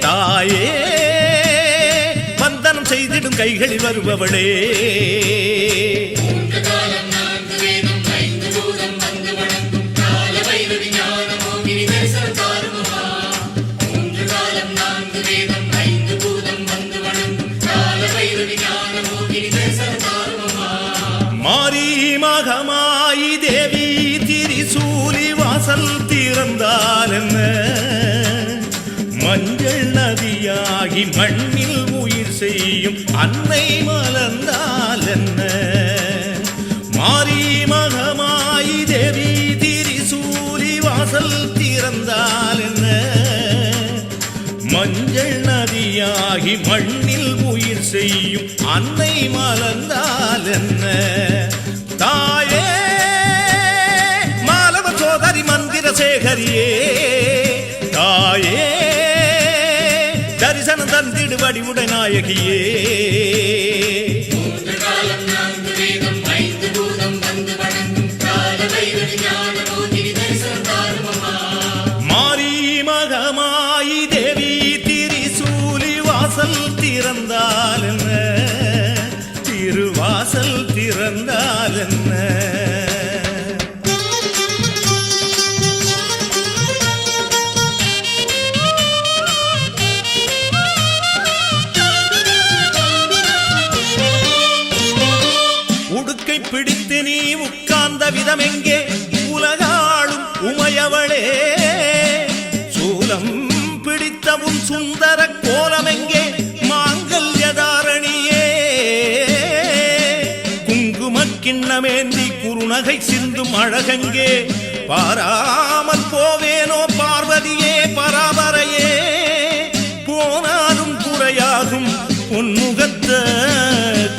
தாயே வந்தனம் செய்திடும் கைகளில் வருபவளே மாரி மகமாயி தேவி திரிசூலி வாசல் திறந்தால் என்ன மஞ்சள் நதியாகி மண்ணில் உயிர் செய்யும் அன்னை மலர்ந்தால் என்ன மாரி மகமாயி தேவி திரிசூலி வாசல் திறந்தால் என்ன மஞ்சள் நதியாகி மண்ணில் உயிர் செய்யும் அன்னை மலர்ந்தால் என்ன தாயே மாலவ சோதரி மந்திர சேகரியே தாயே தரிசனம் தந்திடு வடிவுடை நாயகியே மாரி மகமாயி தேவி திரிசூலி வாசல் திறந்தால் என்ன திருவாசல் திறந்தால் என்ன பிடித்து நீ உட்கார்ந்த விதம் எங்கே உலகாளும் உமையவளே சூலம் பிடித்தவும் சுந்தர கோலம் எங்கே மாங்கல்யதாரணியே குங்கும கிண்ணமேந்தி குறுநகை சிந்தும் அழகங்கே பாராமல் போவேனோ பார்வதியே பராபரையே போனாலும் குறையாகும் உன்முகத்த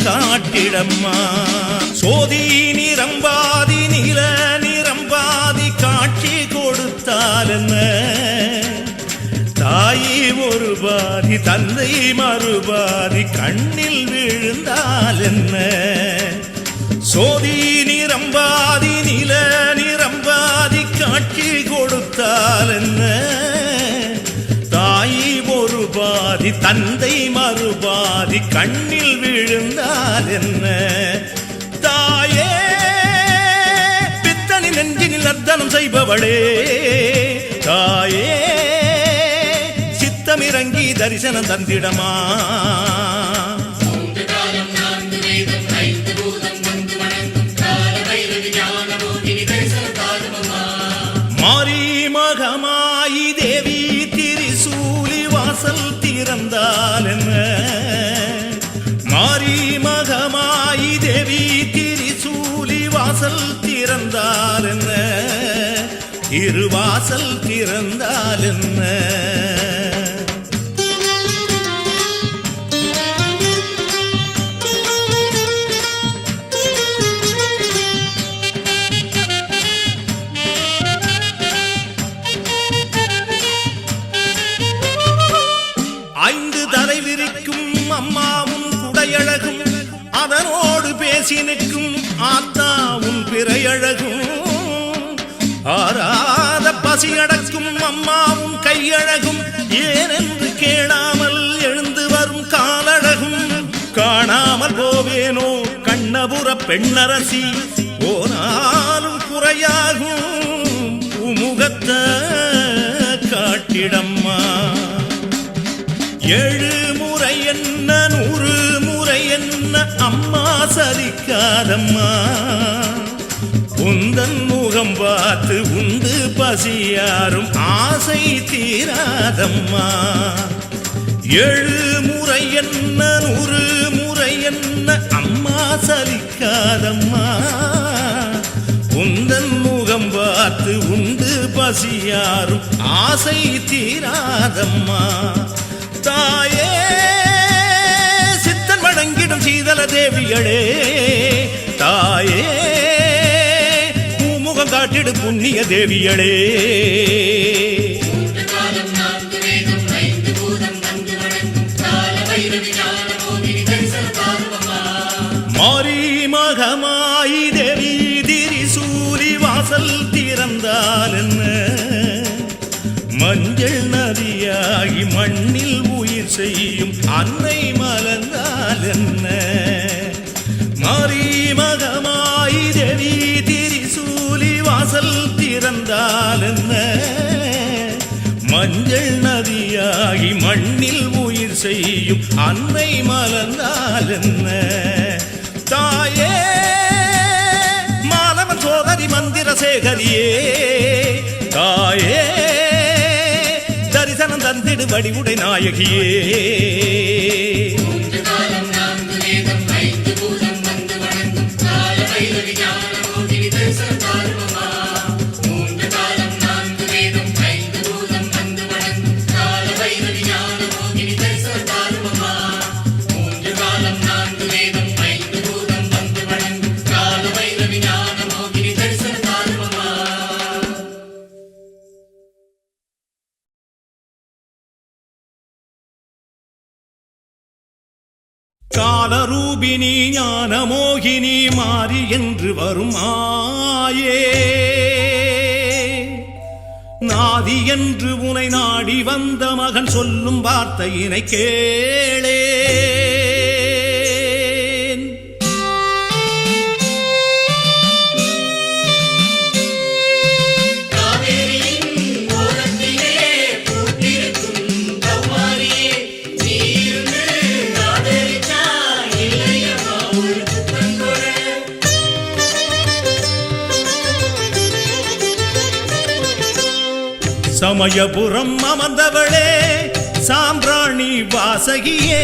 காட்டிடம்மா சோதி நிரம்பாதி நில நிரம்பாதி காட்சி கொடுத்தால் என்ன தாயி ஒரு பாதி தந்தை மறுபாதி கண்ணில் விழுந்தால் என்ன சோதி நிரம்பாதி நில நிரம்பாதி காட்சி கொடுத்தால் என்ன தாயி ஒரு பாதி தந்தை மறுபாதி கண்ணில் விழுந்தால் என்ன தாயே பித்தனி நெஞ்சினில் நர்த்தனம் செய்பவளே தாயே சித்தமிறங்கி தரிசனம் தந்திடமா மாரி மகமாயி தேவி திரிசூலி வாசல் திறந்தால் என்ன மாரி மகமாயி தேவி திரிசூலி வாசல் திறந்தால் என்ன திருவாசல் திறந்தால் என்ன அதனோடு பேசி நிற்கும் ஆத்தாவும் பிறையழகும் ஆராத பசி அடக்கும் அம்மாவும் கையழகும் ஏனென்று கேளாமல் எழுந்து வரும் காலழகும் காணாமல் போவேனோ கண்ணபுர பெண்ணரசி போனாலும் குறையாகும் உமுகத்த காட்டிடம்மா 7 முறை என்ன 100 முறை என்ன அம்மா சலிக்காதம்மா உந்தன் முகம் பார்த்து உண்டு பசியாரும் ஆசை தீராதம்மா 7 முறை என்ன 100 முறை என்ன அம்மா சலிக்காதம்மா உந்தன் முகம் பார்த்து உண்டு பசியாரும் ஆசை தீராதம்மா தாயே சித்தன் வணங்கிடும் சீதல தேவிகளே தாயே பூமுகம் வழிபாட்டிடு புண்ணிய தேவியளே. மாரி மகமாயி தேவி திரிசூலி வாசல் திறந்தால் என்ன, மஞ்சள் நதியாகி மண்ணில் உயிர் செய்யும் அன்னை மலர்ந்தால் என்ன. மாரி மகமாயி தேவி திரிசூலி வாசல் திறந்தால் என்ன, மஞ்சள் நதியாகி மண்ணில் உயிர் செய்யும் அன்னை மலர்ந்தால் என்ன. தாயே மாலவன் சோதரி மந்திர சேகரியே, தாயே தரிசனம் தந்திடு வடிவுடை நாயகியே. காலரூபிணி ஞான மோகினி மாறி என்று வரும் ஆயே, நாதி என்று உனை நாடி வந்த மகன் சொல்லும் வார்த்தையினை கேளே. சமயபுரம் அமர்ந்தவளே சாம்பிராணி வாசகியே,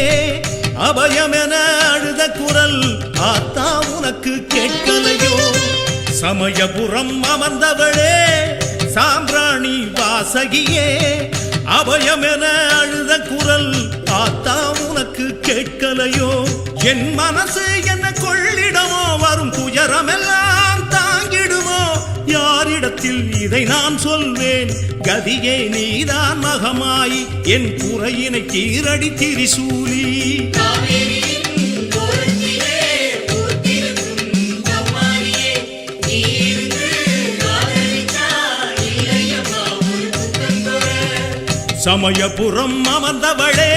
அபயமென அழுத குரல் ஆத்தா உனக்கு கேட்கலையோ. சமயபுரம் அமர்ந்தவளே சாம்பிராணி வாசகியே, அபயமென அழுத குரல் ஆத்தா உனக்கு கேட்கலையோ. என் மனசு என்ன கொள்ளிடமோ, வரும் துயரமெல்லாம் தாங்கிடுமோ, யாரிடத்தில் இதை நான் சொல்வேன், கதியே நீதான் மகமாயி என் குறையினை தீரடி திரிசூலி. சமயபுரம் அமர்ந்தவளே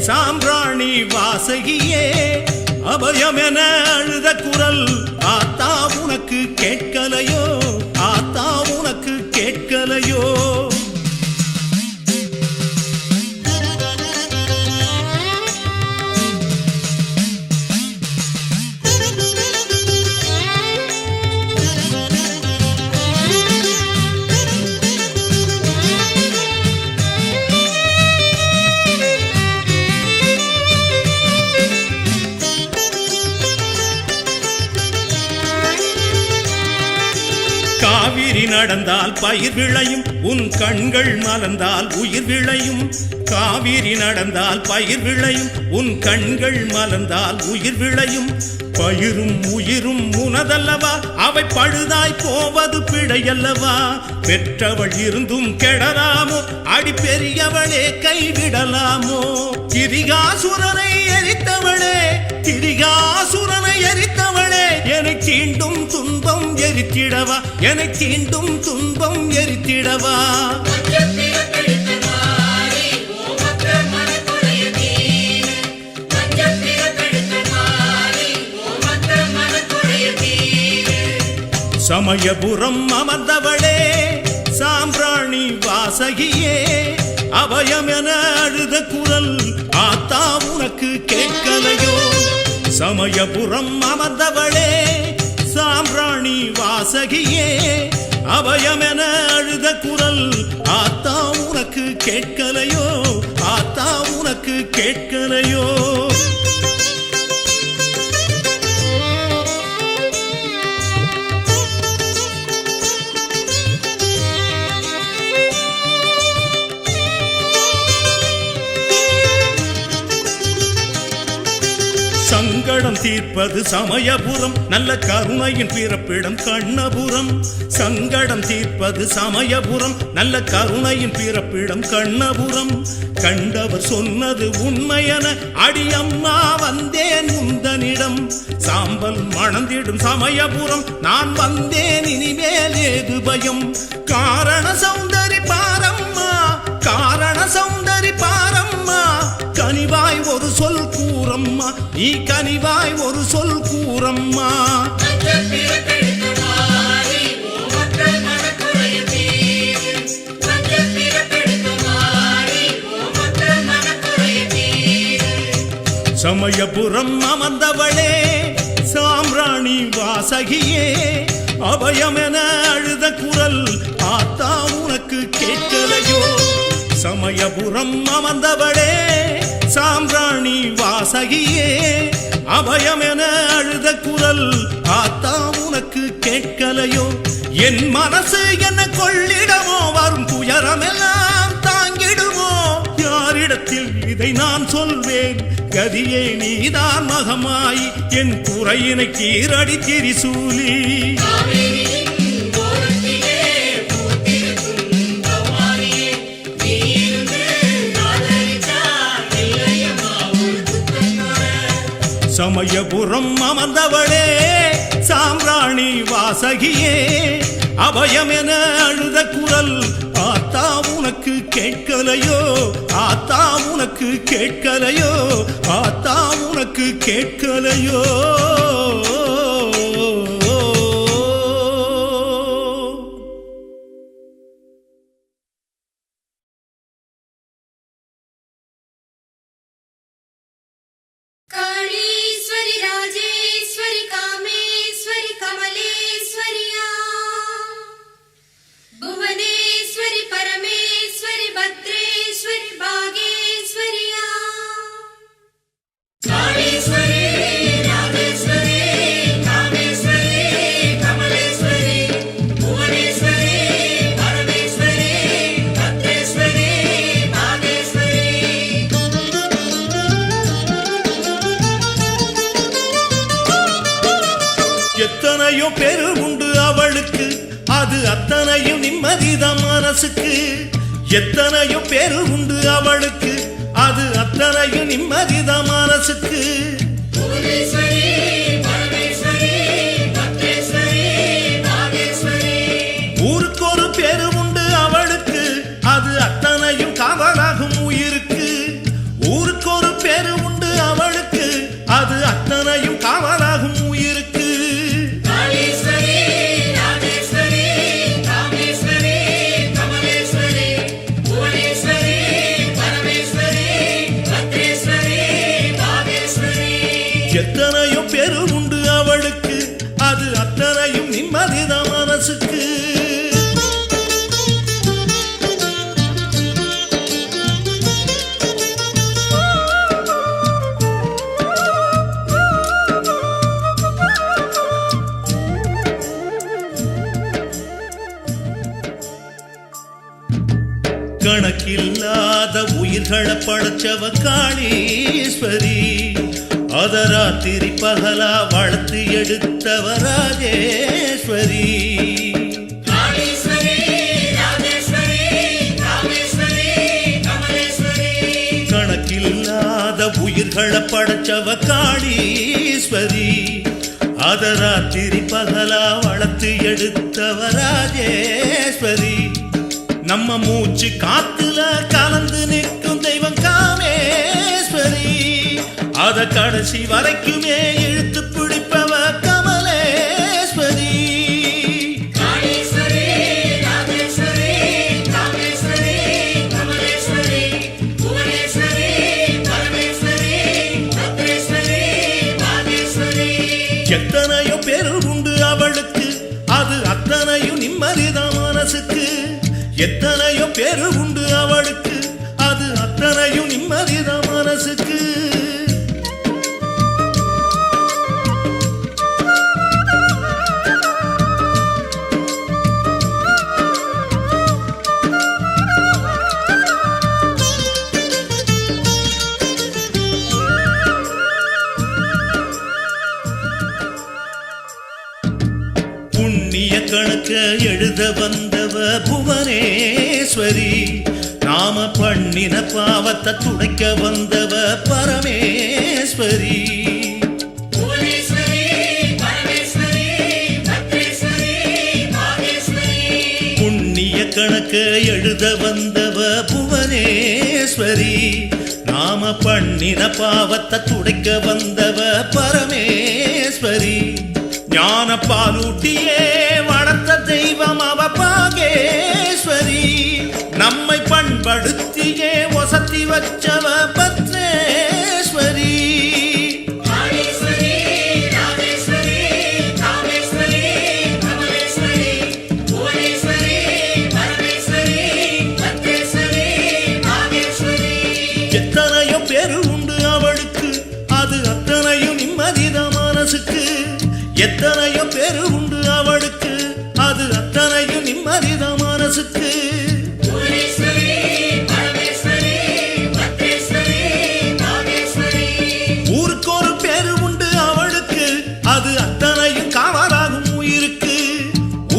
சாம்பிராணி வாசகியே, அபயமென அழுத குரல் ஆத்தா உனக்கு கேட்கலையோ, ஆத்தா உனக்கு கேட்கலையோ. காவிரி நடந்தால் பயிர் விளையும், உன் கண்கள் மலர்ந்தால் உயிர் விளையும். காவிரி நடந்தால் பயிர் விளையும், உன் கண்கள் மலர்ந்தால் உயிர் விளையும். பயிரும் உயிரும் உனதல்லவா, அவை பழுதாய் போவது பிழையல்லவா. பெற்றவள் இருந்தும் கெடலாமோ, அடி பெரியவளே கைவிடலாமோ. திரிகாசுரனை எரித்தவளே, திரிகாசுரனை எரித்தவளே, என்னை தீண்டும் துன்பம் எரித்திடவா, என்னை தீண்டும் துன்பம் எரித்திடவா. சமயபுரம் அமர்ந்தவளே சாம்பிராணி வாசகியே, அபயமென அழுத குரல் ஆத்தா உனக்கு கேட்கலையோ. சமயபுரம் அமர்ந்தவளே சாம்பிராணி வாசகியே, அபயமென அழுத குரல் ஆத்தா உனக்கு கேட்கலையோ, ஆத்தா உனக்கு கேட்கலையோ. சங்கட சங்கடம் தீர்ப்பது சமயபுரம் நல்ல கருணையின் பிறப்பிடம் கண்ணபுரம் சங்கடம் தீர்ப்பது சமயபுரம் நல்ல கருணையின் பிறப்பிடம் கண்ணபுரம் கண்டவர் சொன்னது உண்மையென அடியம்மா வந்தேன் முந்தனிடம் சாம்பல் மணந்திடும் சமயபுரம் நான் வந்தேன் இனிமேல் ஏது பயம் காரண சௌந்தரி பாரம்மா காரண சௌந்தரி பாரம்மா கனிவாய் ஒரு சொல் கூறம்மா நீ கனிவாய் ஒரு சொல் கூறம்மா சமயபுரம் அமர்ந்தவளே சாம்ராணி வாசகியே அபயமென அழுத குரல் ஆத்தா உனக்கு கேட்கலையோ சமயபுரம் அமர்ந்தவளே சாம்ராணி வாசகியே அபயமென அழுத குரல் ஆத்தா உனக்கு கேட்கலையோ என் மனசு என்ன கொள்ளிடமோ வரும் துயரமெல்லாம் தாங்கிடுமோ யாரிடத்தில் இதை நான் சொல்வேன் கதியே நீதான் மகமாய் என் குறையினை கீரடி திரிசூலி சமயபுரம் அமர்ந்தவளே சாம்ராணி வாசகியே அபயம் என அழுத குரல் ஆத்தா உனக்கு கேட்கலையோ ஆத்தா உனக்கு கேட்கலையோ ஆத்தா உனக்கு கேட்கலையோ எத்தனையோ பேரு உண்டு அவளுக்கு அது அத்தனையும் நிம்மதிதான் மனசுக்கு எத்தனையோ பேரு உண்டு அவளுக்கு அது அத்தனையும் நிம்மதிதான் மனசுக்கு ஊருக்கு ஒரு பேரு உண்டு அவளுக்கு அது அத்தனையும் காவலாகும் உயிருக்கு ஊருக்கு ஒரு பேரு உண்டு அவளுக்கு அது அத்தனையும் காவலாகும் உயிருக்கு எத்தனையோ பேரு உண்டு அவளுக்கு அது அத்தனையும் நிம்மதிதான் மனசுக்கு கணக்கில்லாத உயிர்களை படைச்சவ காளீஸ்வரி அத ராத்திரி பகலா வளர்த்து எடுத்தவ ராஜேஸ்வரி கணக்கில்லாத உயிர்களை படைச்சவ காளீஸ்வரி அத ராத்திரி பகலா வளர்த்து எடுத்தவ ராஜேஸ்வரி நம்ம மூச்சு காத்துல கலந்து நிற்கும் தெய்வம் காமேஸ்வரி அத கடைசி வரைக்குமே இழுத்து பிடிப்பவ கமலேஸ்வரி எத்தனையோ பேரு உண்டு அவளுக்கு அது அத்தனையும் நிம்மதிதான் மனசுக்கு எத்தனையோ பேரு உண்டு அவளுக்கு அது அத்தனையும் நிம்மதிதான் மனசுக்கு எழுத வந்தவ புவனேஸ்வரி, நாம பண்ணின பாவத்தை துடைக்க வந்தவ பரமேஸ்வரி. புண்ணிய கணக்கு எழுத வந்தவ புவனேஸ்வரி, நாம பண்ணின பாவத்தை துடைக்க வந்தவ பரமேஸ்வரி. ஞான பாலூட்டியே வளர்த்த தெய்வம் அவ பாகேஸ்வரி, நம்மை பண்படுத்தியே வசத்தி வச்சவ பத்ரேஸ்வரி. எத்தனையோ பேரு உண்டு அவளுக்கு, அது அத்தனையும் நிம்மதிதான் மனசுக்கு. எத்தனையோ பேரு உண்டு அவளுக்கு, அது அத்தனையும் நிம்மதிதான் மனசுக்கு. ஊருக்கு ஒரு பேரு உண்டு அவளுக்கு, அது அத்தனையும் காவலாகும் உயிருக்கு.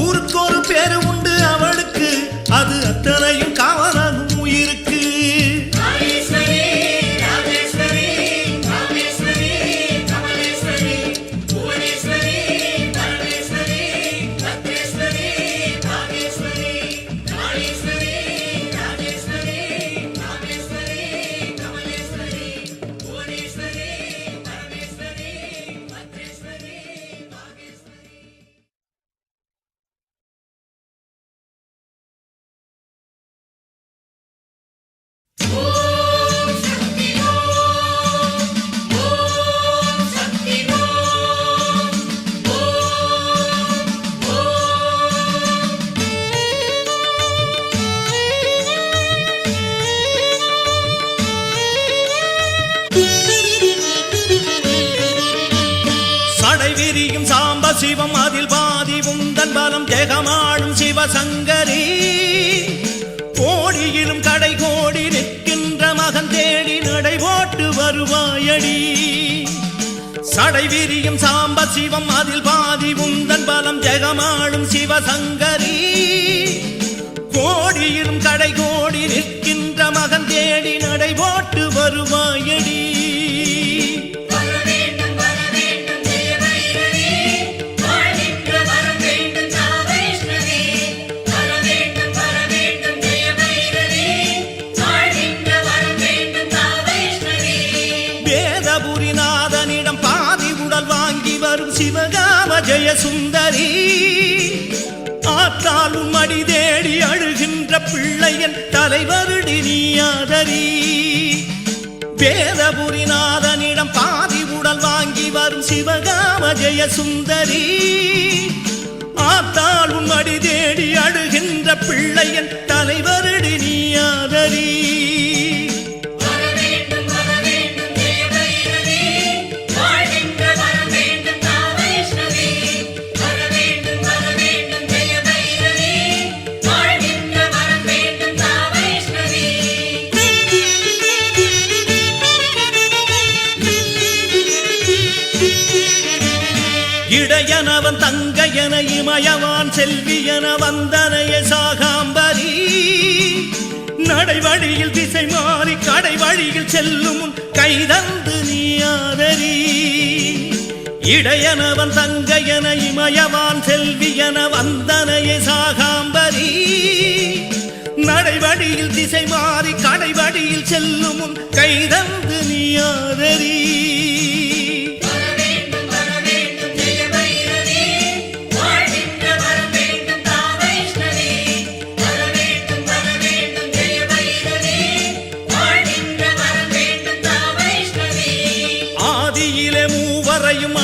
ஊருக்கு ஒரு பேரு உண்டு அவளுக்கு, அது அத்தனையும் காவலாகும் உயிருக்கு. சிவம் அதில் பாதி உந்தன் பலம் ஜெகமாடும் சிவசங்கரி, கோடியிலும் கடை கோடி நிற்கின்ற மகன் தேடி நடை போட்டு வருவாயடி. சடை விரியும் சாம்ப சிவம் அதில் பாதி உந்தன் பலம் ஜெகமாடும் சிவசங்கரி, கோடியிலும் கடை கோடி நிற்கின்ற மகன் தேடி நடை போட்டு வருவாயடி. சிவகாம ஜெய சுந்தரி, ஆற்றாலும் மடி தேடி அழுகின்ற பிள்ளையன் தலைவருடி நீயாதரி. வேதபுரிநாதனிடம் பாதி உடல் வாங்கி வரும் சிவகாம ஜெய சுந்தரி, ஆற்றாலும் மடி தேடி அழுகின்ற பிள்ளையன் தலைவருடி நீயாதரி. இடையனவன் தங்கையன இமயவான் செல்வியன வந்தனைய சாகாம்பரி, நடைவழியில் திசை மாறி கடை வழியில் செல்லும் கைதந்து நீயாதரி. இடையனவன் தங்கையன இமயவான் செல்வியன வந்தனைய சாகாம்பரி, நடைவழியில் திசை மாறி கடை வழியில் செல்லும் கைதந்து நீயாதரி.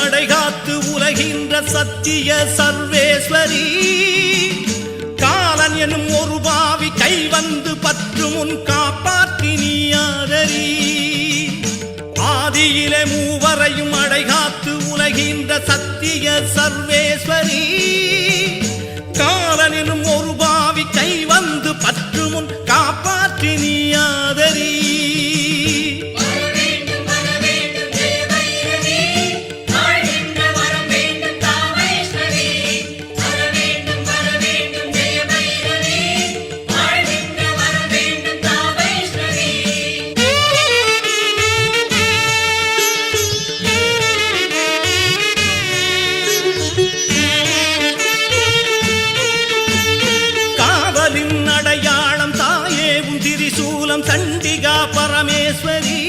அடைகாத்து உலகின்ற சத்திய சர்வேஸ்வரி, காலன் எனும் ஒரு பாவி கை வந்து பற்று முன் காப்பாற்றி நீயாதரி. ஆதியிலே மூவரையும் அடைகாத்து உலகின்ற சத்திய சர்வேஸ்வரி, காலன் எனும் ஒரு பாவி கை வந்து பற்று முன் காப்பாற்றி நீயாதரி. சண்டிகா பரமேஸ்வரி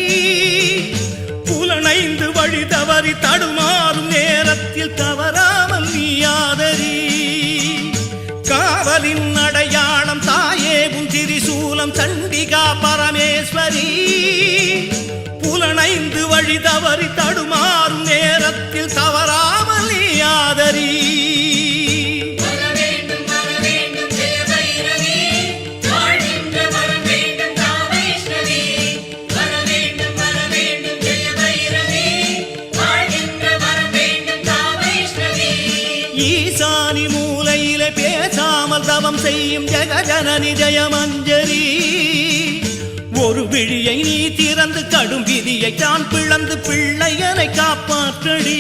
புலனைந்து வழி தவறி தடுமாறும் நேரத்தில் தவறாமல் நீ ஆதரி காவலின் அடையாளம் தாயேவும் திரிசூலம் சண்டிகா பரமேஸ்வரி புலனைந்து வழி தவறி தடுமாறும் நேரத்தில் தவறாமல் நீ ஆதரி ஈசானி மூலையிலே பேசாமல் தவம் செய்யும் ஜெகஜனனி ஜெயமஞ்சரி ஒரு விழியை நீ திறந்து கடும் விதியை தான் பிளந்து பிள்ளைகளை காப்பாற்றடி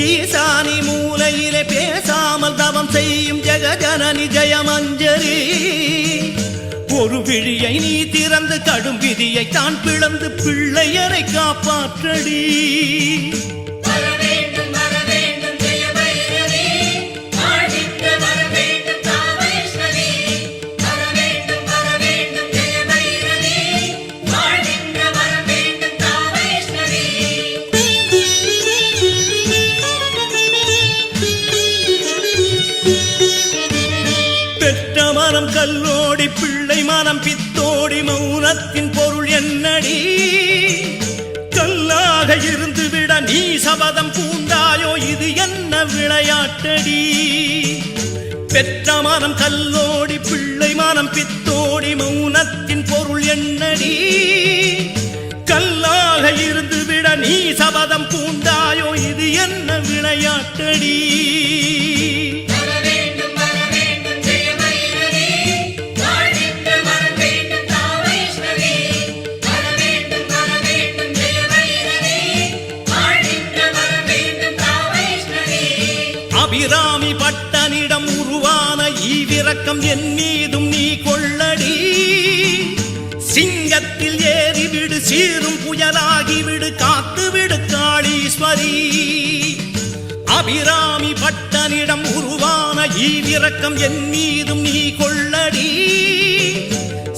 ஈசானி மூலையிலே பேசாமல் தவம் செய்யும் ஜெகஜனனி ஜெயமஞ்சரி ஒரு விழியை நீ திறந்து கடும் விதியை தான் பிளந்து பிள்ளைகளை காப்பாற்றடி கல்லோடி பிள்ளை மனம் பித்தோடி மௌனத்தின் பொருள் என்னடி கல்லாக இருந்து விட நீ சபதம் பூண்டாயோ இது என்ன விளையாட்டடி பெற்ற மனம் கல்லோடி பிள்ளை மனம் பித்தோடி மௌனத்தின் பொருள் என்னடி கல்லாக இருந்து விட நீ சபதம் பூண்டாயோ இது என்ன விளையாட்டடி அபிராமி பட்டனிடம் உருவான ஈவிரக்கம் என் மீதும் நீ கொள்ளடி சிங்கத்தில் ஏறிவிடு சீரும் புயலாகிவிடு காத்துவிடு காளீஸ்வரி அபிராமி பட்டனிடம் உருவான ஈவிரக்கம் என் மீதும் நீ கொள்ளடி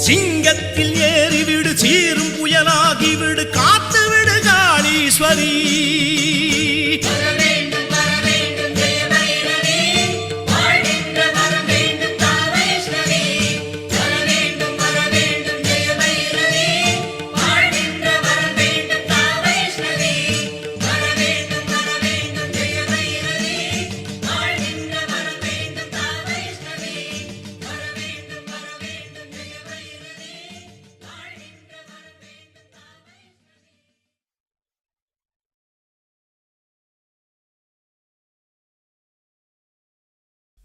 சிங்கத்தில் ஏறிவிடு சீரும் புயலாகிவிடு காத்துவிடு காளீஸ்வரி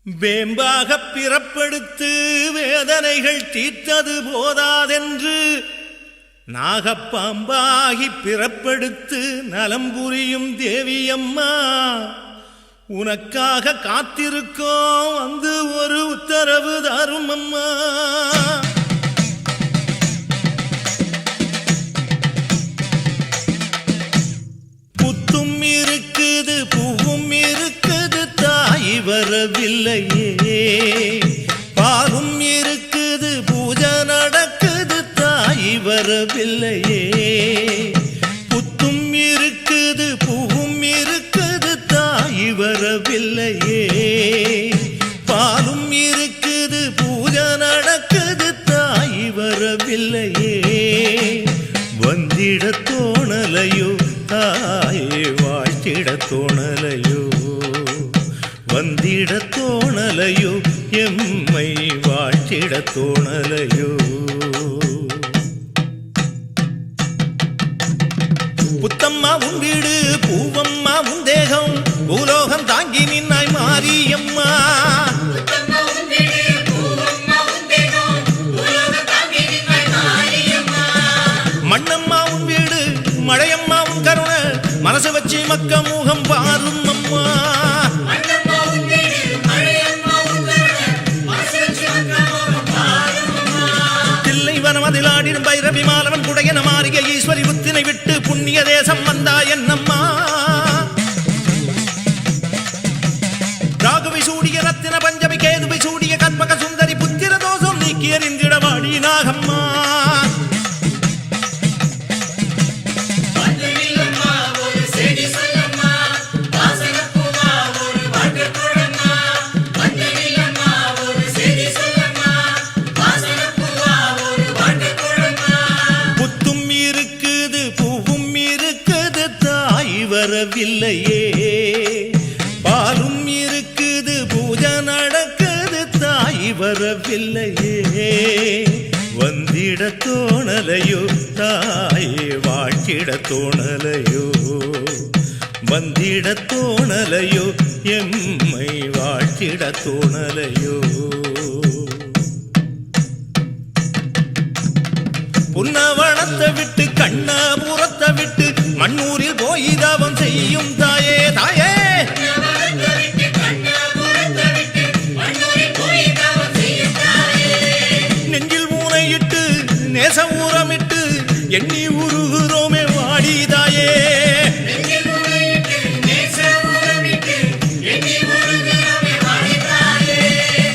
வேம்பாக பிறப்பெடுத்து வேதனைகள் தீர்த்தது போதாதென்று நாகப்பாம்பாகி பிறப்பெடுத்து நலம் புரியும் தேவியம்மா உனக்காக காத்திருக்கோம் வந்து ஒரு உத்தரவு தரும் அம்மா புத்தும் இருக்குது பூவும் இருக்குது தாய் வரவில்லையே பாலும் இருக்குது பூஜை நடக்குது தாய் வரவில்லையே புத்தும் இருக்குது பூவும் இருக்குது தாய் வரவில்லையே பாலும் இருக்குது பூஜை நடக்குது தாய் வரவில்லையே வந்திட தோணலையோ தாயே வாழ்த்திட தோணலையோ வந்திட தோணலையோ எம்மை வாழ்த்திட தோணலையோ புத்தம்மா உன் வீடு பூவம்மா உன் தேகம் பூலோகம் தாங்கி நின்னாய் மாரியம்மா மண்ணம்மா உன் வீடு மழையம்மா உன் கருணை மனசு வச்சு மக்க முகம் பாரும் அம்மா மதிலாடிடும் பைரவி மாலவன் குடையன மாறிய ஈஸ்வரி புத்தினை விட்டு புண்ணிய தேசம் வந்தா என்னம்மா ராகுவை சூடிய ரத்தின பஞ்சமி கேதுவை சூடிய கற்பக சுந்தரி புத்திர தோஷம் நீக்கி எறிந்திட வாடி நாகம்மா வாடி வரவில்லையே வந்திட தோணலையோ தாயே வாழ்த்திட தோணலையோ வந்திட தோணலையோ எம்மை வாழ்த்திட தோணலையோ புன்னவனத்தை விட்டு கண்ணபுரத்தை விட்டு மண்ணூரில் போய் தவம் செய்யும் தாயே தாயே நெஞ்சில் ஊனையிட்டு நேச ஊரமிட்டு எண்ணி உருகுறோமே வாடிதாயே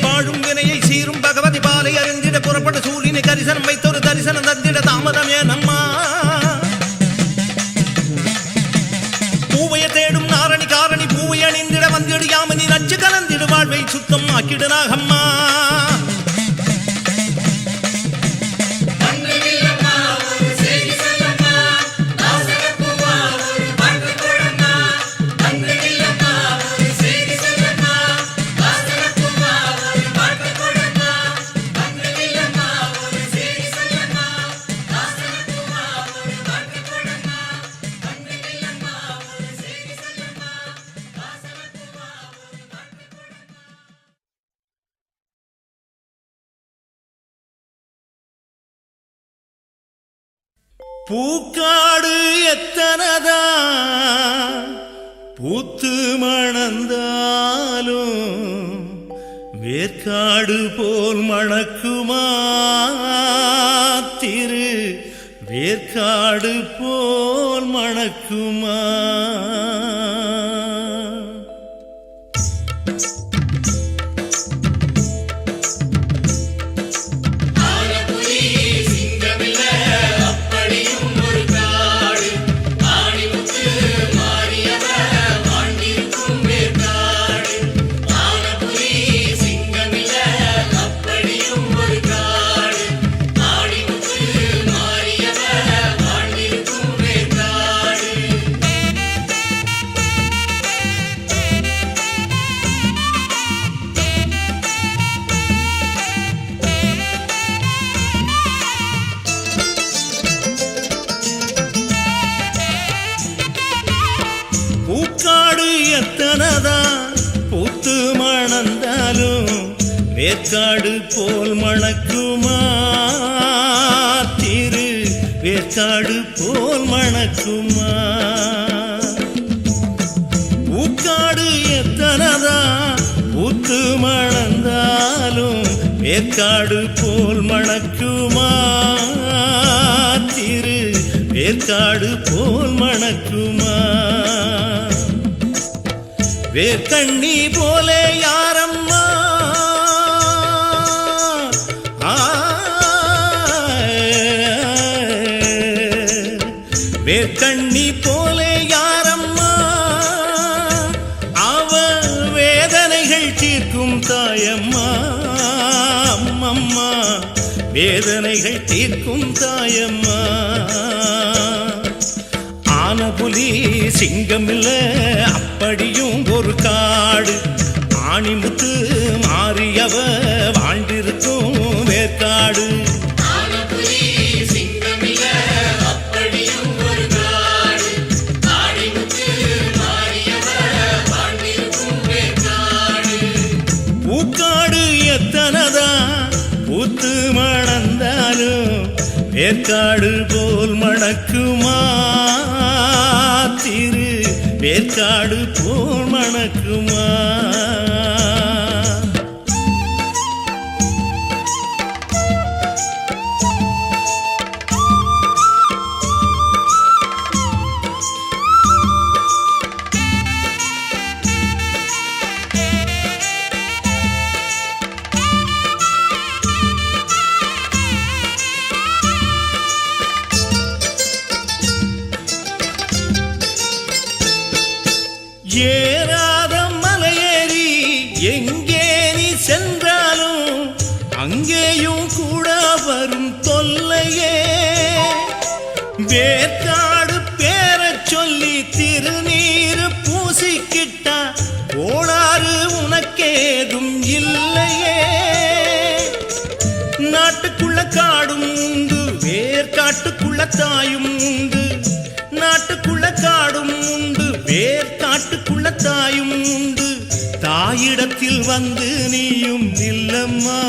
வாழும் வினையை சீரும் பகவதி பாலை அறிந்திட புறப்பட்ட சூழினை கரிசனம் வைத்தொரு தரிசனம் தந்திட தாமதம் ஏனம்மா பூவைய தேடும் நாரணி காரணி பூவை அணிந்திட வந்திடு யாமனி நச்சு கலந்திடு வாழ்வை சுத்தம் ஆக்கிடு நாகம்மா பூக்காடு எத்தனதா பூத்து மணந்தாலும் வேர்க்காடு போல் மணக்குமா திரு வேர்க்காடு போல் மணக்குமா பூத்து மணந்தாலும் வேர்க்காடு போல் மணக்குமா திரு வேர்க்காடு போல் மணக்குமா பூக்காடு எத்தனதா பூத்து மணந்தாலும் வேர்க்காடு போல் மணக்குமா திரு வேர்க்காடு போல் மணக்குமா வேர்க்கண்ணி போலே யாரம்மா வேர்க்கண்ணி போலே யாரம்மா அவ வேதனைகள் தீர்க்கும் தாயம்மா அம்மம்மா வேதனைகள் தீர்க்கும் தாயம்மா புலி சிங்கம் இல்ல அப்படியும் ஒரு காடு ஆணிமுத்து மாறியவ வாழ்ந்திருக்கும் வேர்க்காடு பூக்காடு எத்தனதா பூத்து மணந்தாலும் வேர்க்காடு போல் மணக்குமா திரு வேர்க்காடு போல் மணக்குமா ஏறாத மலையேறி எங்கே நீ சென்றாலும் அங்கேயும் கூட வரும் தொல்லையே வேர்க்காடு பேரச் சொல்லி திருநீர் பூசிக்கிட்டா கோளாறு உனக்கேதும் இல்லையே வேர்காட்டுக்குள்ள தாயும் உண்டு, நாட்டுக்குள்ள காடும் உண்டு. வேர்காட்டுக்குள்ள தாயும் உண்டு, தாயிடத்தில் வந்து நீயும் நில்லம்மா.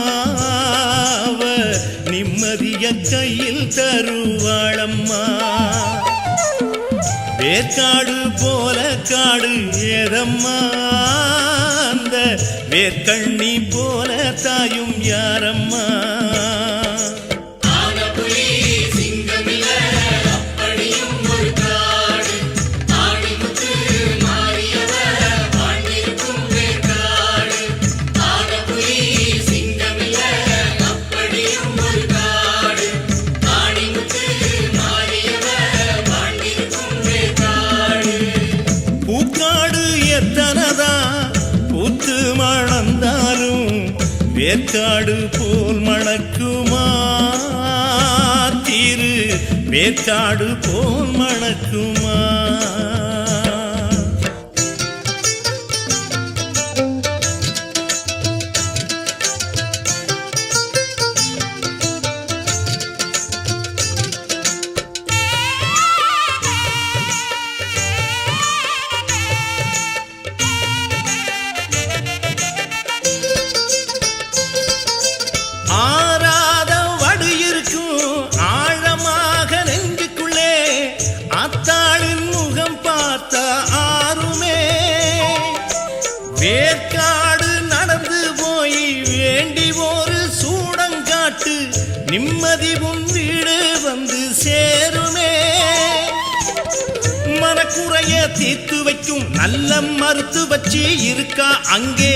நிம்மதிய கையில் தருவாளம்மா. வேர்காடு போல காடு ஏதம்மா, அந்த வேர்க்கண்ணி போல தாயும் யாரம்மா. வேர்க்காடு போல் மணக்குமா திரு, வேர்க்காடு போல் மணக்குமா. ஆறாத வடு இருக்கும் ஆழமாக நெஞ்சுக்குள்ளே, அத்தாளின் முகம் பார்த்தா ஆறுமே. வேர்க்காடு நடந்து போய் வேண்டி ஒரு சூடங்காட்டு, நிம்மதி உன் வீடு வந்து சேருமே. மனக்குறைய தீர்த்து வைக்கும் நல்ல மருத்துவச்சி இருக்கா அங்கே,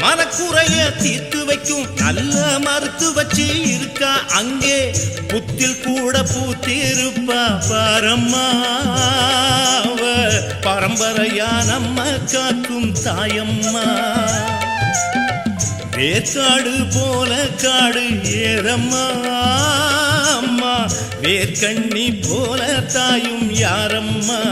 மனக்குறைய தீர்த்து வைக்கும் நல்ல மருத்துவச்சி இருக்கா அங்கே. புத்தில் கூட பூத்திருப்பா பாரம்மா, பரம்பரையா நம்ம காக்கும் தாயம்மா. வேர்க்காடு போல காடு ஏறம்மா அம்மா, வேர்க்கண்ணி போல தாயும் யாரம்மா.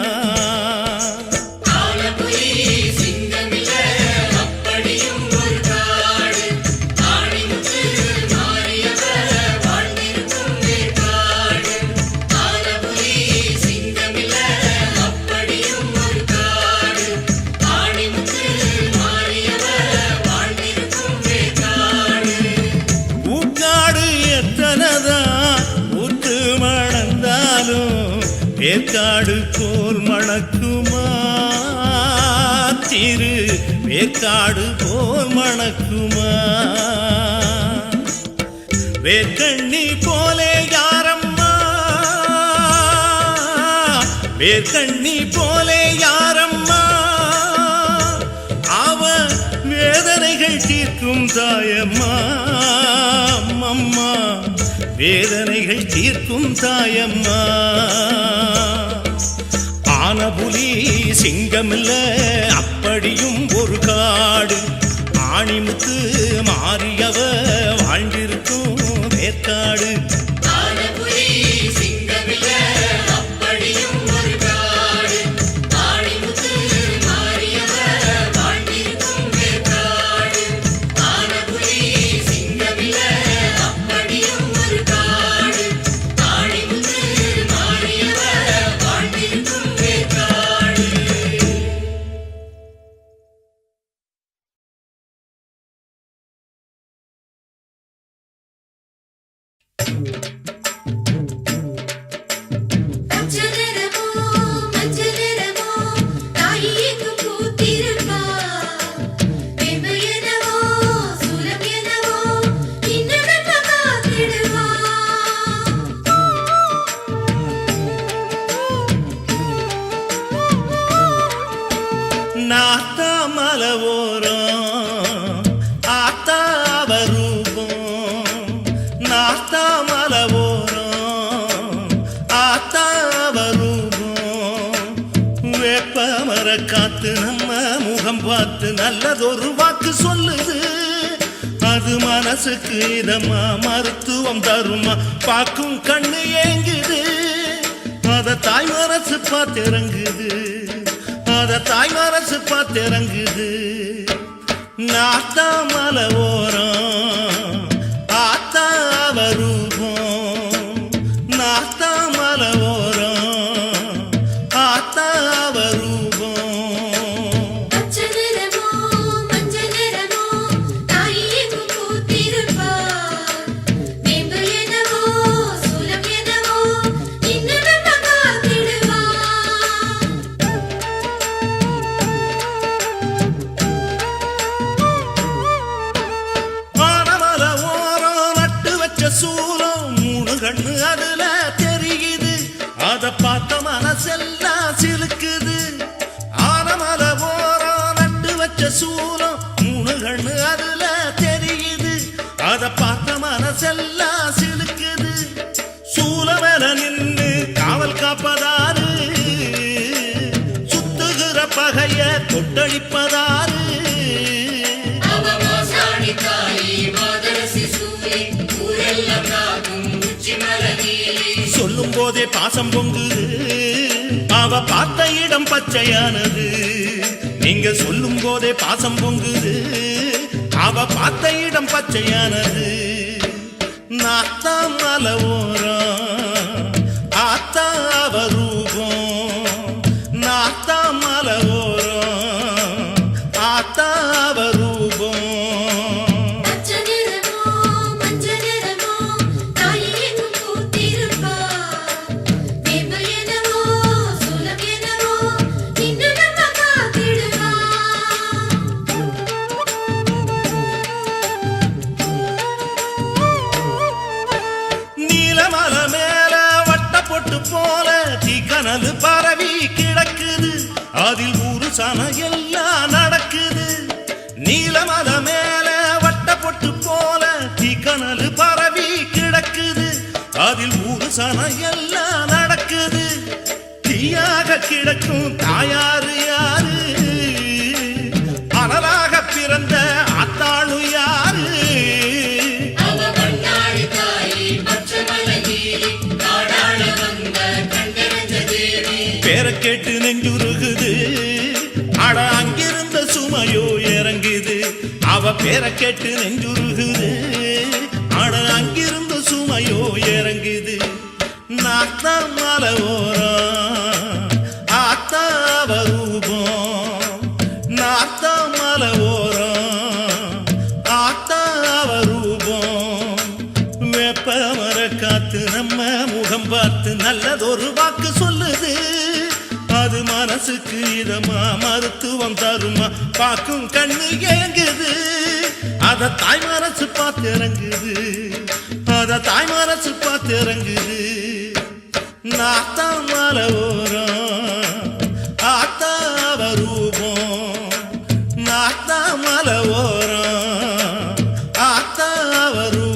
வேர்க்காடு போல் மணக்குமா திரு, வேர்க்காடு போல் மணக்குமா. வேர்க்கண்ணி போலே யாரம்மா, வேர்க்கண்ணி போலே யாரம்மா. அவ வேதனைகள் தீர்க்கும் தாயம்மா அம்மம்மா, வேதனைகள் தீர்க்கும் தாயம்மா. ஆனபுலி சிங்கமில்ல அப்படியும் ஒரு காடு, ஆணிமுத்து மாறியவ வாழ்ந்திருக்கும் வேர்க்காடு. நாத்தா மலவோரம் ஆத்தா வரூபம், நாத்தா மலவோரம் ஆத்தா வரூபம். வேப்ப மர காத்து நம்ம முகம் பார்த்து நல்லதொரு வாக்கு சொல்லுது, அது மனசுக்கு இதமா மருத்துவம் தருமா. பார்க்கும் கண்ணு ஏங்குது, அத தாய் மனசு பார்த்திறங்குது, அத தாய் மனசு பார்த்திறங்குது. நாத்தா மலவோரம் ஆத்தா வரூபம், நாத்தா அத பார்த்த மனசெல்லாம் சிலுக்குது. சூலமென நின்று காவல் காப்பதாரு, சுத்துகிற பகைய கொட்டடிப்பதாரு. சொல்லும் போதே பாசம் பொங்குது, அவ பார்த்த இடம் பச்சையானது. நீங்க சொல்லும் போதே பாசம் பொங்குது, அவ பார்த்த இடம் பச்சையானது. நாத்தான் மலை ஓரம் ஆத்தா அவ ரூபம், நாத்தான் மலை ஓரம் ஆத்தா அவ ரூபம். போல தீக்கனல் பரவி கிடக்குது, அதில் ஒரு சன எல்லாம் நடக்குது. நீலமல மேல வட்ட பொட்டு போல தீக்கனல் பரவி கிடக்குது, அதில் ஒரு சன எல்லாம் நடக்குது. தீயாக கிடக்கும் தாயாரு யாரு, அனலாக பிறந்த ஆத்தாளு யாரு. பேர கேட்டு நெஞ்சுருகுது, அட அங்கிருந்த சுமையோ இறங்குது. அவ பேர கேட்டு நெஞ்சுருகுது, அட அங்கிருந்த சுமையோ இறங்குது. நாத்தான் மலை ஓரம் ஆத்தா அவ ரூபம், நாத்தான் மலை ஓரம் ஆத்தா அவ ரூபம். வேப்ப மர காத்து நம்ம முகம் பார்த்து நல்லதொரு வாக்கு சொல்லுது, அது மனசுக்கு இதமா மருத்துவம் தருமா பாக்கும் கண்ணு ஏங்குது. அத தாய் மனசு பார்த்து இறங்குது, அத தாய் மனசு பார்த்து இறங்குது. நாத்தான் மலை ஓரம் ஆத்தா அவ ரூபம், நாத்தான் மலை ஓரம் ஆத்தா அவ ரூபம்.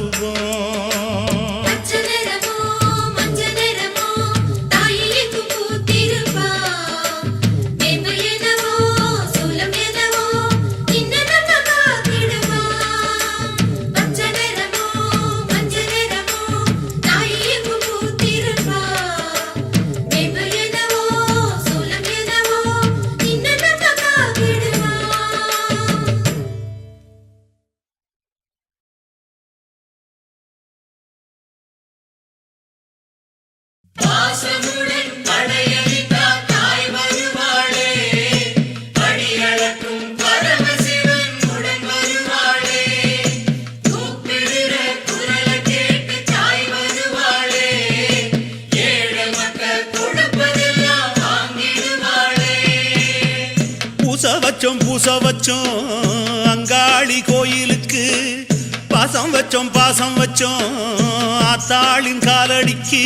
பூச வச்சோம் அங்காளி கோயிலுக்கு, பாசம் வச்சோம் பாசம் வச்சோம் ஆத்தாளின் காலடிக்கு.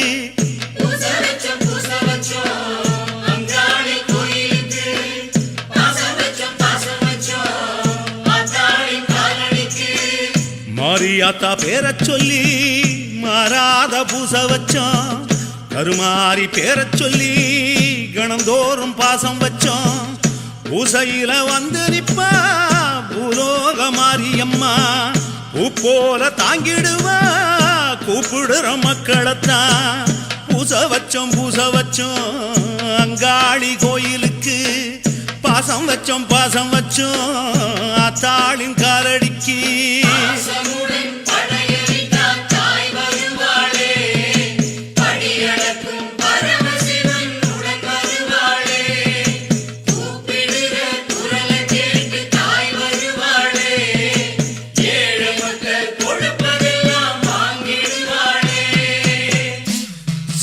மாரியாத்தா பேரச் சொல்லி மாறாத பூச வச்சோம், கருமாரி பேரச் சொல்லி கணந்தோறும் பாசம் வச்சோம். பூசையில வந்து நிப்பா பூலோக மாரியம்மா, பூ போல தாங்கிடுவா கூப்பிடுற மக்களைத்தான். பூச வச்சோம் அங்காளி கோயிலுக்கு, பாசம் வச்சோம் ஆத்தாளின் காலடிக்கு.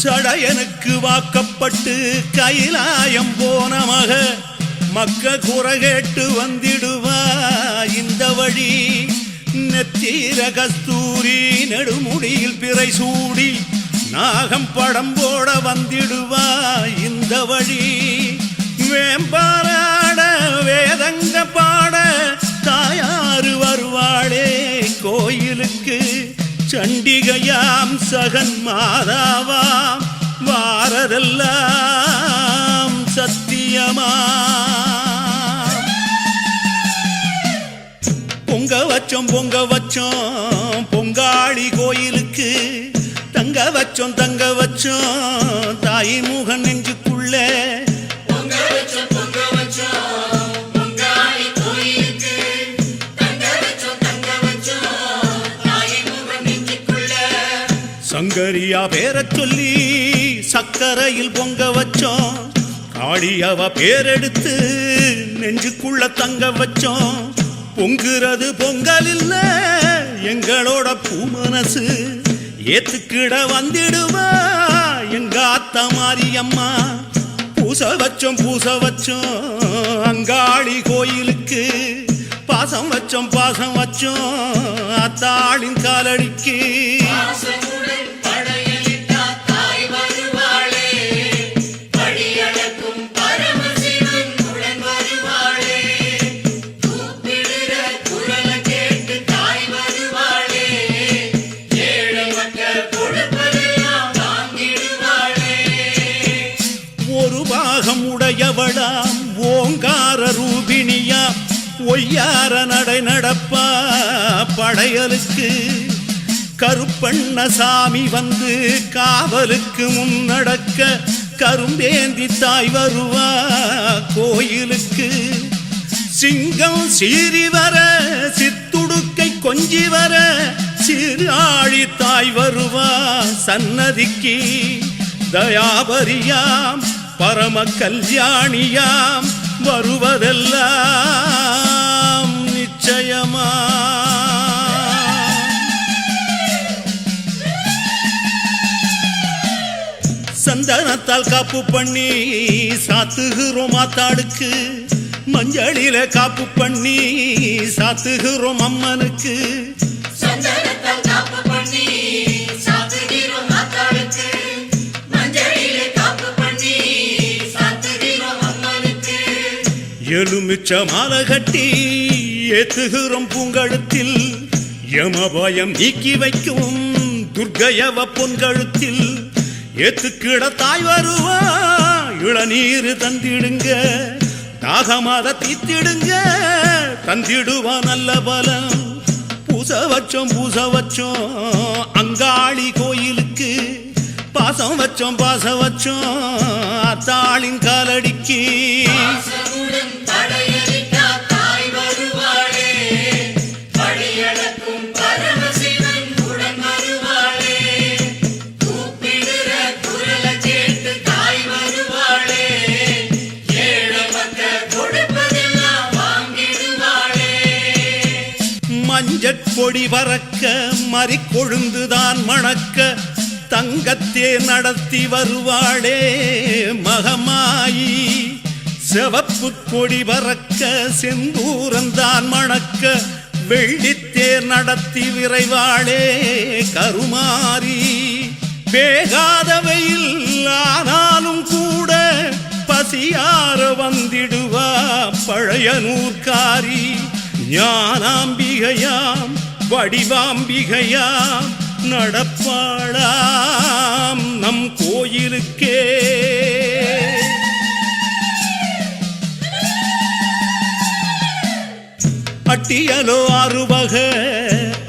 சடையனுக்கு வாக்கப்பட்டு கைலாயம் போன மக்க குறை கேட்டு வந்திடுவா இந்த வழி. நெத்தீர கஸ்தூரி நெடுமுடியில் பிறை சூடி நாகம் படம் போட வந்திடுவா இந்த வழி. வேம்பாராட வேதங்க பாட தாயாறு வருவாளே கோயிலுக்கு சண்டிகையாம் சகன் மாதாவாம் வாரதெல்லாம் சத்தியமா பொங்க வச்சோம் பொங்காளி கோயிலுக்கு தங்க வச்சோம் தாய் முகன் நெஞ்சுக்குள்ள சங்கரியா பேரச் சொல்லி சக்கரையில் பொங்க வச்சோம் காளியவ பேரெடுத்து நெஞ்சுக்குள்ள தங்க வச்சோம் பொங்குறது பொங்கல் இல்ல எங்களோட பூமனசு ஏத்துக்கிட வந்திடுவா எங்க அத்தா மாரியம்மா பூச வச்சோம் அங்காளி கோயிலுக்கு பாசம் வச்சோம் அத்தாளின் காலடிக்கு உடையவளாம் ஓங்கார ரூபிணியா ஒய்யார நடை நடப்பா படையலுக்கு கருப்பண்ண சாமி வந்து காவலுக்கு முன்னடக்க கரும்பேந்தி தாய் வருவா கோயிலுக்கு சிங்கம் சீறி வர சித்துடுக்கை கொஞ்சி வர சீராழி தாய் வருவா சன்னதிக்கு தயாபரியாம் பரம கல்யாணியாம் வருவதெல்லாம் நிச்சயமா சந்தனத்தால் காப்பு பண்ணி சாத்துகிறோம் ஆத்தாளுக்கு மஞ்சளில காப்பு பண்ணி சாத்துகிறோம் அம்மனுக்கு எலுமிச்ச மாலை கட்டி ஏத்துகிறோம் பூங்கழுத்தில் யமபயம் நீக்கி வைக்கும் துர்க்கையவ பொன்கழுத்தில் ஏத்துக்கிட தாய் வருவா இளநீர் தந்திடுங்க தாகமாத தீத்திடுங்க தந்திடுவா நல்ல பலம் பூச வச்சோம் அங்காளி கோயிலுக்கு பாசம் வச்சோம் அத்தாளின் காலடிக்கு மஞ்சட்கொடி பறக்க மறி கொழுந்துதான் மணக்க தங்கத்தே நடத்தி வருவாளே மகமாயி சிவப்பு கொடி பறக்க செந்தூரந்தான் மணக்க வெள்ளித்தேர் நடத்தி விரைவாளே கருமாரி வேகாத வெயில் ஆனாலும் கூட பசியார வந்திடுவா பழைய நூற்காரி ஞானாம்பிகையாம் வடிவாம்பிகையாம் நடப்பாளாம் நம் கோயிலுக்கே அட்டியலோ அறுவக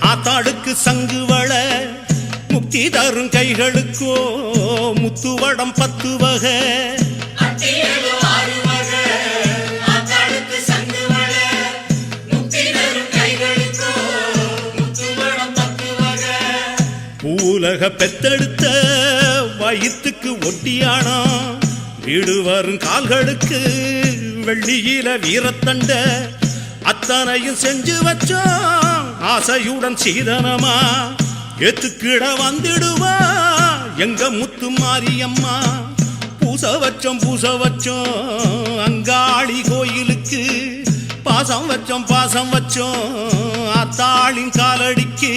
ஆத்தாளுக்கு சங்குவள முக்தி தரும் கைகளுக்கோ முத்துவடம் 10 வகை பூலக பெத்தெடுத்த வயிற்றுக்கு ஒட்டியானா வீடு வரும் கால்களுக்கு வெள்ளியில வீரத்தண்ட அத்தனையும் செஞ்சு வச்சோம் ஆசையுடன் சீதனமா ஏத்துக்கிட வந்திடுவா எங்க முத்து மாரியம்மா பூச வச்சோம் அங்காளி கோயிலுக்கு பாசம் வச்சோம் அத்தாளின் காலடிக்கு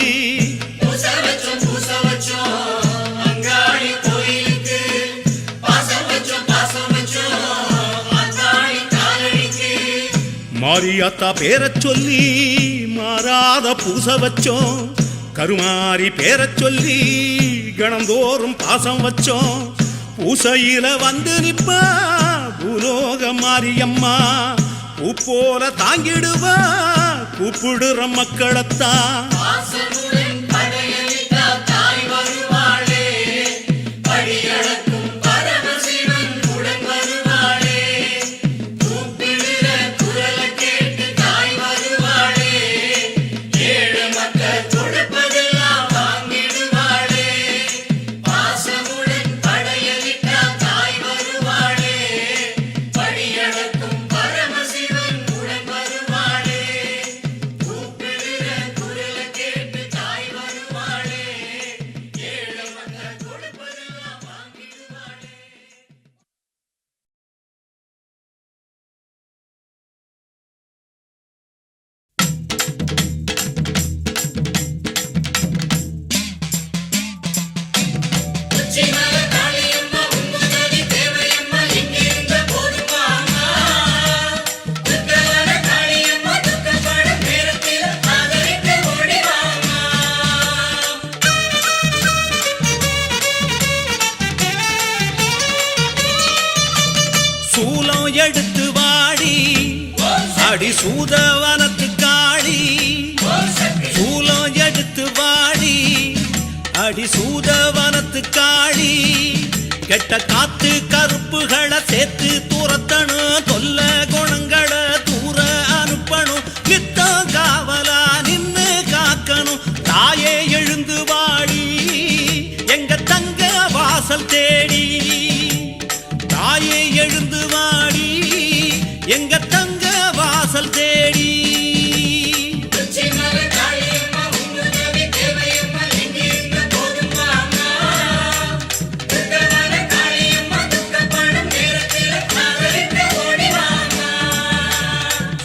மாரியாத்தா பேரச் சொல்லி மாறாத பூச வச்சோம், கருமாரி பேரச் சொல்லி கணந்தோறும் பாசம் வச்சோம். பூசையில வந்து நிப்பா பூலோக மாரியம்மா, பூ போல தாங்கிடுவா கூப்பிடுற மக்களத்தான். எடுத்து வாடி அடி சூதவனத்து காளி, சூலம் எடுத்து வாடி அடி சூதவனத்து காளி. கெட்ட காத்து கருப்புகளை சேர்த்து தூரத்தணும், தொல்ல குணங்களை தூர அனுப்பணும். நித்தம் காவலா நின்னு காக்கணும், தாயே எழுந்து வாடி எங்க தங்க வாசல் தேடி. தாயே எழுந்து வாடி எங்க தங்க வாசல் தேடி.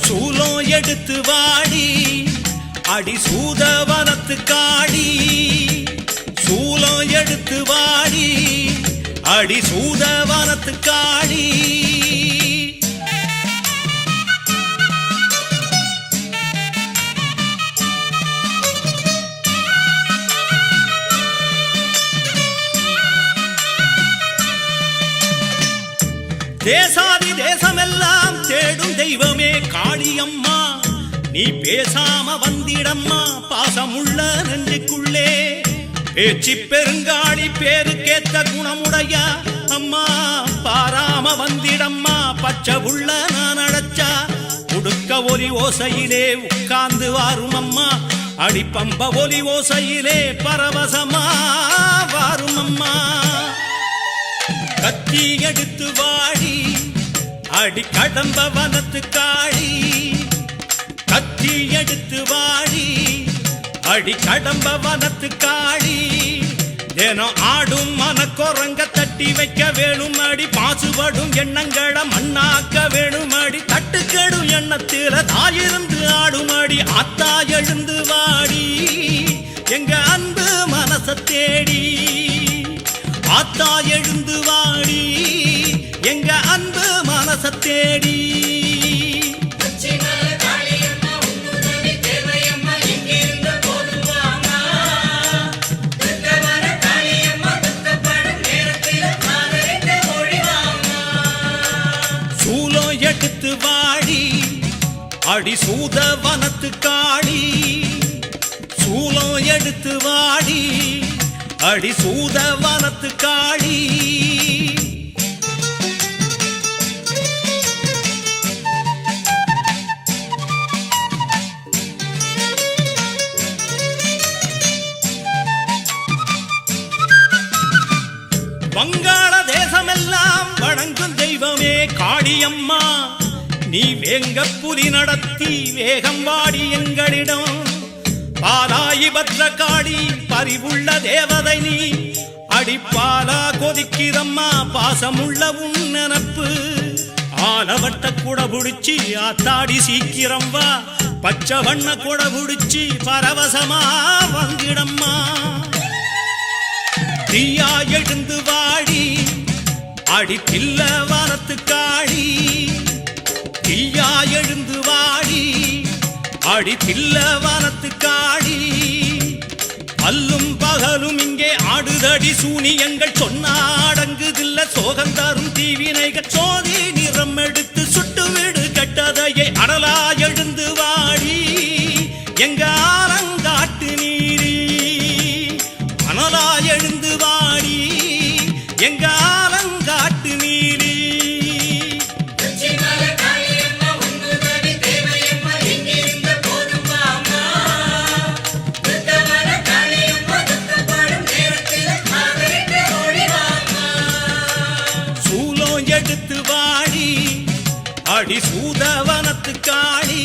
சூலம் எடுத்து வாடி அடி சூதவனத்து காளி, சூலம் எடுத்து வாடி அடி சூதவனத்து காளி. தேசாதி தேசமெல்லாம் தேடும் தெய்வமே காளியம்மா, நீ பேசாம வந்திடம்மா பாசமுள்ள நெஞ்சுக்குள்ளே. பேச்சு பெருங்காளி பேருக்கேத்த குணமுடைய அம்மா, பாராம வந்திடம்மா பச்சை உள்ள நான் அழைச்சா. உடுக்க ஒலி ஓசையிலே உட்கார்ந்து வாரும் அம்மா, அடிப்பம்ப ஒலி ஓசையிலே பரவசமா வாரும் அம்மா. கத்தி எடுத்து வாடி அடி கடம்ப வனத்து காளி, கத்தி எடுத்து வாடி அடி கடம்ப வனத்து காளி. தினம் ஆடும் மனக்குரங்க தட்டி வைக்க வேணும் அடி, பாசுபடும் எண்ணங்களை மண்ணாக்க வேணும் அடி. தட்டுக்கெடும் எண்ணத்தில தாயிருந்து ஆடும் அடி, ஆத்தா எழுந்து வாடி எங்க அன்பு மனச தேடி. ஆத்தா எழுந்து வாடி எங்க அன்பு மனச தேடி. சூலம் எடுத்து வாடி அடி சூதவனத்து காளி, சூலம் எடுத்து வாடி அடி சூதவனத்து காளி. வங்காள தேசமெல்லாம் வணங்கும் தெய்வமே காளியம்மா, நீ வேங்க புலி நடத்தி வேகம் வாடி எங்களிடம். பாலாயி பத்ர காளி பரிவுள்ள தேவதை நீ, அடிப்பாலா கொதிக்கிறம்மா பாசமுள்ள உன் நினப்பு. ஆலவட்ட கூட புடிச்சி ஆத்தாடி சீக்கிரம் வா, பச்சை வண்ண கூட புடிச்சி பரவசமா வந்திடம்மா. தீயா எழுந்து வாடி அடி பில்ல வாரத்து காளி, தீயா எழுந்து வாடி அடி தில்லவனத்து காடி அல்லும் பகலும் இங்கே ஆடுதடி சூனியங்கள் சொன்னாடங்குதில்ல சோகந்தாரும் தீவினைகள் சோதி நிறம் எடுத்து சுட்டு வீடு கட்டதையை அடலா எழுந்து வாடி எங்க ஆலங்காட்டு நீரி அனலா எழுந்து வாடி எங்க ஆலங்காட்டு நீரி எடுத்து வாடி அடி சூதவனத்து காடி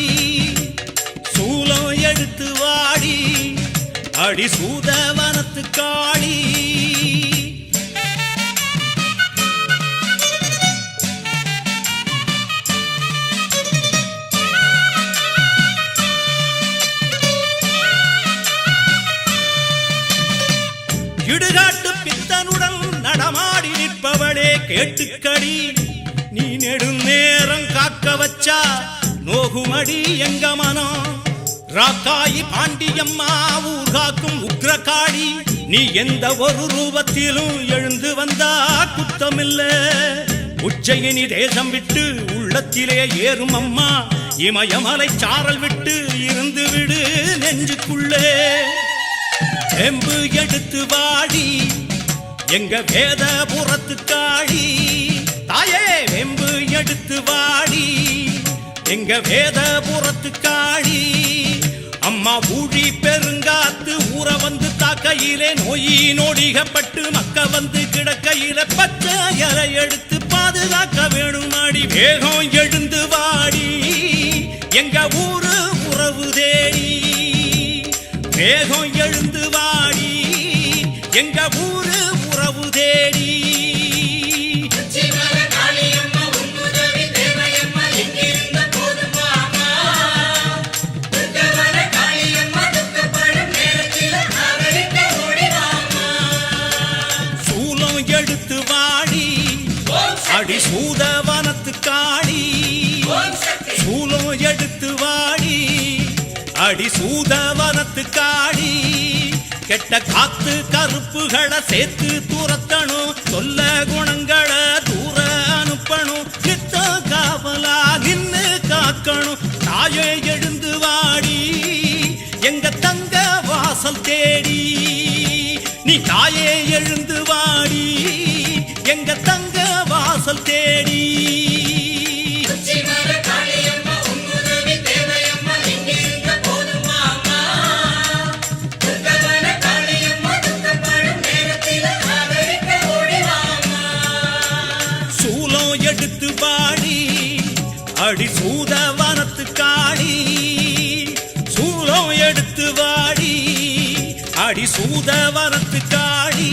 சூலம் எடுத்து வாடி அடி சூதவனத்து காடி இடுகாட்டு பித்தனுடன் நடமாடி நிற்பவளே கேட்டுக்கடி நீ நெடுநேரம் காக்க வச்சா நோகுமடி எங்க மனம் ராக்காயி பாண்டியம்மா ஊர் காக்கும் உக்ரகாடி நீ எந்த ஒரு ரூபத்திலும் எழுந்து வந்தா குத்தமில்ல உச்சயினி தேசம் விட்டு உள்ளத்திலே ஏறும் அம்மா இமயமலை சாரல் விட்டு இருந்து விடு நெஞ்சுக்குள்ளே செம்பு எடுத்து வாடி எங்க வேதபுரத்து காடி தாயே வெம்பு எடுத்து வாடி எங்க வேதபுரத்து காடி அம்மா ஊழி பெருங்காத்து ஊற வந்து தாக்கையிலே நோயி நோடிகப்பட்டு மக்க வந்து கிடக்கையில பச்சை இலை எடுத்து பாதுகாக்க வேணும் அடி வேகம் எழுந்து வாடி எங்க ஊரு உறவு தேடி வேகம் எழுந்து வாடி எங்க ஊரு உறவு தேடி சூலம் எடுத்து வாடி அடி சூதவனத்து காடி சூலம் எடுத்து வாடி அடி சூதவனத்து காடி கெட்ட காத்து கருப்புகளை சேர்த்து துரத்தணும் சொல்ல குணங்களை தூர அனுப்பணும் நித்த காவலா நின்னு காக்கணும் தாயே எழுந்து வாடி எங்க தங்க வாசல் தேடி நீ தாயே எழுந்து வாடி எங்க தங்க வாசல் தேடி எடுத்து வாடி அடி சூதவனத்து காடி சூலம் எடுத்து வாடி அடி சூதவனத்து காடி